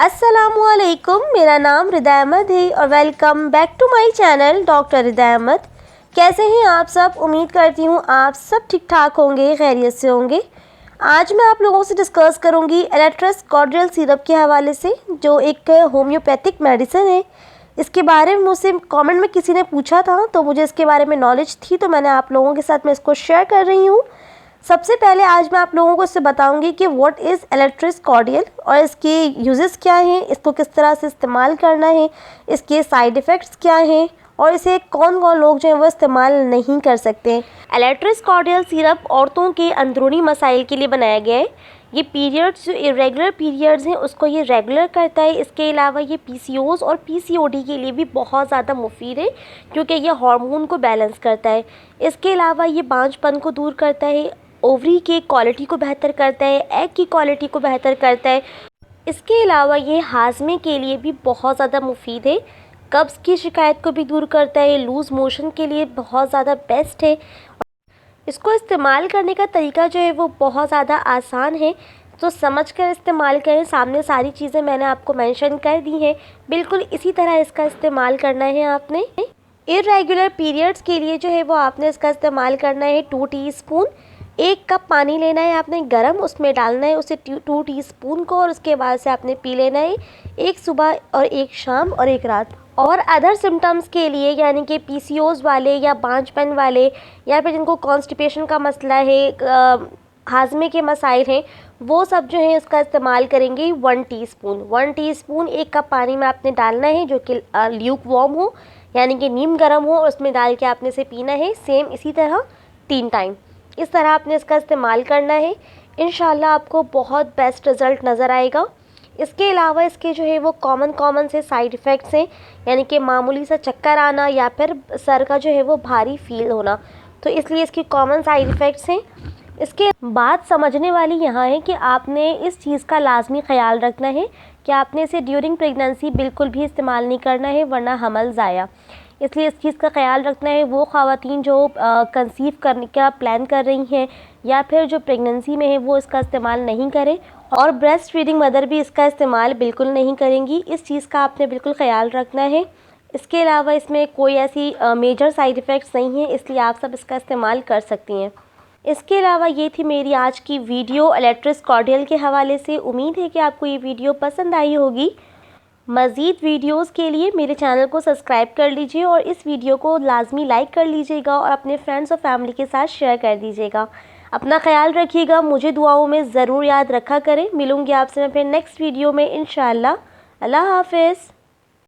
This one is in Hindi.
अस्सलामुअलैकुम, मेरा नाम रिदा अहमद है और welcome back to my channel doctor Rida Ahmad. कैसे हैं आप सब? उम्मीद करती हूँ आप सब ठीक ठाक होंगे, खैरियत से होंगे। आज मैं आप लोगों से डिस्कस करूँगी एलेट्रस कॉर्डियल सिरप के हवाले से, जो एक होम्योपैथिक मेडिसिन है। इसके बारे में मुझसे कमेंट में किसी ने पूछा था, तो मुझे इसके बारे में नॉलेज थी, तो मैंने आप लोगों के साथ में इसको शेयर कर रही हूँ। सबसे पहले आज मैं आप लोगों को इससे बताऊंगी कि व्हाट इज़ एलेट्रस कॉर्डियल और इसके यूजेस क्या हैं, इसको किस तरह से इस्तेमाल करना है, इसके साइड इफ़ेक्ट्स क्या हैं और इसे कौन कौन लोग जो हैं वो इस्तेमाल नहीं कर सकते हैं। एलेट्रस कॉर्डियल सिरप औरतों के अंदरूनी मसाइल के लिए बनाया गया है। ये पीरियड्स, जो इरेगुलर पीरियड्स हैं उसको ये रेगुलर करता है। इसके अलावा ये पीसीओएस और पीसीओडी के लिए भी बहुत ज़्यादा मुफीद है, क्योंकि ये हार्मोन को बैलेंस करता है। इसके अलावा ये बांझपन को दूर करता है, ओवरी की क्वालिटी को बेहतर करता है, एग की क्वालिटी को बेहतर करता है। इसके अलावा ये हाजमे के लिए भी बहुत ज़्यादा मुफीद है, कब्ज़ की शिकायत को भी दूर करता है, लूज़ मोशन के लिए बहुत ज़्यादा बेस्ट है। इसको इस्तेमाल करने का तरीका जो है वो बहुत ज़्यादा आसान है, तो समझ कर इस्तेमाल करें। सामने सारी चीज़ें मैंने आपको मेंशन कर दी हैं, बिल्कुल इसी तरह इसका इस्तेमाल करना है आपने। इरेगुलर पीरियड्स के लिए जो है वो आपने इसका इस्तेमाल करना है 2 टीस्पून। 1 कप पानी लेना है आपने गरम, उसमें डालना है उसे 2 टीस्पून को, और उसके बाद से आपने पी लेना है, एक सुबह और एक शाम और एक रात। और अदर सिम्टम्स के लिए, यानी कि पीसीओएस वाले या बांझपन वाले या फिर जिनको कॉन्स्टिपेशन का मसला है, हाजमे के मसाइल हैं, वो सब जो है इसका इस्तेमाल करेंगे 1 टीस्पून 1 कप पानी में आपने डालना है, जो कि ल्यूक वार्म हो, यानी कि नीम गर्म हो, और उसमें डाल के आपने इसे पीना है। सेम इसी तरह 3 टाइम इस तरह आपने इसका इस्तेमाल करना है। इंशाल्लाह आपको बहुत बेस्ट रिज़ल्ट नज़र आएगा। इसके अलावा इसके जो है वो कॉमन से साइड इफ़ेक्ट्स हैं, यानी कि मामूली सा चक्कर आना या फिर सर का जो है वो भारी फील होना, तो इसलिए इसकी कॉमन साइड इफ़ेक्ट्स हैं। इसके बात समझने वाली यहाँ है कि आपने इस चीज़ का लाजमी ख्याल रखना है कि आपने इसे ड्यूरिंग प्रेगनेंसी बिल्कुल भी इस्तेमाल नहीं करना है, वरना हमल ज़ाया। इसलिए इस चीज़ का ख्याल रखना है वो ख़वातीन जो कंसीव करने का प्लान कर रही हैं या फिर जो प्रेगनेंसी में है, वो इसका इस्तेमाल नहीं करें, और ब्रेस्ट फीडिंग मदर भी इसका इस्तेमाल बिल्कुल नहीं करेंगी। इस चीज़ का आपने बिल्कुल ख्याल रखना है। इसके अलावा इसमें कोई ऐसी मेजर साइड इफ़ेक्ट्स नहीं है, इसलिए आप सब इसका इस्तेमाल कर सकती हैं। इसके अलावा ये थी मेरी आज की वीडियो एलेट्रस कॉर्डियल के हवाले से। उम्मीद है कि आपको ये वीडियो पसंद आई होगी। मज़ीद वीडियोस के लिए मेरे चैनल को सब्सक्राइब कर लीजिए और इस वीडियो को लाजमी लाइक कर लीजिएगा और अपने फ्रेंड्स और फैमिली के साथ शेयर कर दीजिएगा। अपना ख्याल रखिएगा, मुझे दुआओं में ज़रूर याद रखा करें। मिलूँगी आपसे मैं फिर नेक्स्ट वीडियो में इंशाअल्लाह। अल्लाह हाफ़िज़।